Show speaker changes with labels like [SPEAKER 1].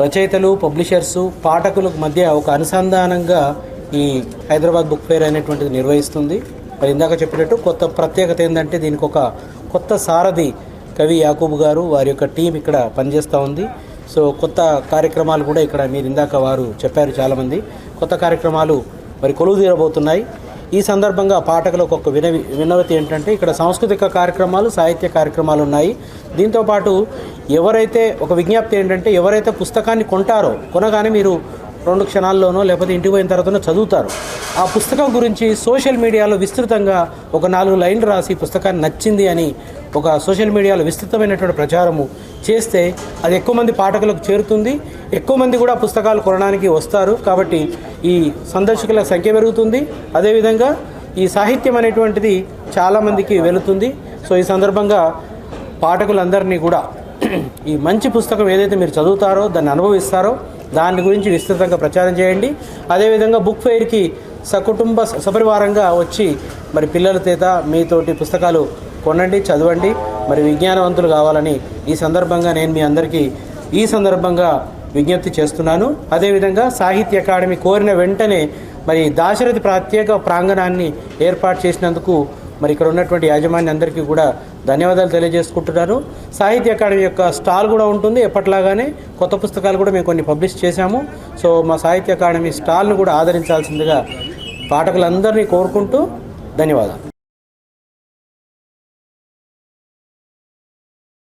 [SPEAKER 1] రచయితలు, పబ్లిషర్స్, పాఠకులకు మధ్య ఒక అనుసంధానంగా ఈ హైదరాబాద్ బుక్ ఫేర్ అనేటువంటిది నిర్వహిస్తుంది. మరి ఇందాక చెప్పినట్టు కొత్త ప్రత్యేకత ఏంటంటే దీనికి ఒక కొత్త సారథి కవి యాకూబ్ గారు, వారి యొక్క టీం ఇక్కడ పనిచేస్తూ ఉంది. సో కొత్త కార్యక్రమాలు కూడా ఇక్కడ మీరు ఇందాక వారు చెప్పారు, చాలామంది కొత్త కార్యక్రమాలు మరి కొలువు తీరబోతున్నాయి. ఈ సందర్భంగా పాఠకులకు ఒక వినవతి ఏంటంటే ఇక్కడ సాంస్కృతిక కార్యక్రమాలు, సాహిత్య కార్యక్రమాలు ఉన్నాయి. దీంతోపాటు ఎవరైతే ఒక విజ్ఞప్తి ఏంటంటే ఎవరైతే పుస్తకాన్ని కొంటారో, కొనగానే మీరు 2 క్షణాల్లోనో లేకపోతే ఇంటికి పోయిన తర్వాతనో చదువుతారు, ఆ పుస్తకం గురించి సోషల్ మీడియాలో విస్తృతంగా ఒక 4 లైన్లు రాసి పుస్తకాన్ని నచ్చింది అని ఒక సోషల్ మీడియాలో విస్తృతమైనటువంటి ప్రచారము చేస్తే అది ఎక్కువ మంది పాఠకులకు చేరుతుంది. ఎక్కువ మంది కూడా పుస్తకాలు కొనడానికి వస్తారు. కాబట్టి ఈ సందర్శకుల సంఖ్య పెరుగుతుంది. అదేవిధంగా ఈ సాహిత్యం అనేటువంటిది చాలామందికి వెళుతుంది. సో ఈ సందర్భంగా పాఠకులందరినీ కూడా ఈ మంచి పుస్తకం ఏదైతే మీరు చదువుతారో, దాన్ని అనుభవిస్తారో, దాని గురించి విస్తృతంగా ప్రచారం చేయండి. అదేవిధంగా బుక్ ఫెయిర్కి సకుటుంబ సపరివారంగా వచ్చి మరి పిల్లల చేత మీతోటి పుస్తకాలు కొనండి, చదవండి, మరి విజ్ఞానవంతులు కావాలని ఈ సందర్భంగా నేను మీ అందరికీ ఈ సందర్భంగా విజ్ఞప్తి చేస్తున్నాను. అదేవిధంగా సాహిత్య అకాడమీ కోరిన వెంటనే మరి దాశరథి ప్రత్యేక ప్రాంగణాన్ని ఏర్పాటు చేసినందుకు మరి ఇక్కడ ఉన్నటువంటి యాజమాన్యం అందరికీ కూడా ధన్యవాదాలు తెలియజేసుకుంటున్నాను. సాహిత్య అకాడమీ యొక్క స్టాల్ కూడా ఉంటుంది. ఎప్పట్లాగానే కొత్త పుస్తకాలు కూడా మేము కొన్ని పబ్లిష్ చేశాము. సో మా సాహిత్య అకాడమీ స్టాల్ను కూడా ఆదరించాల్సిందిగా పాఠకులందరినీ కోరుకుంటూ ధన్యవాదాలు.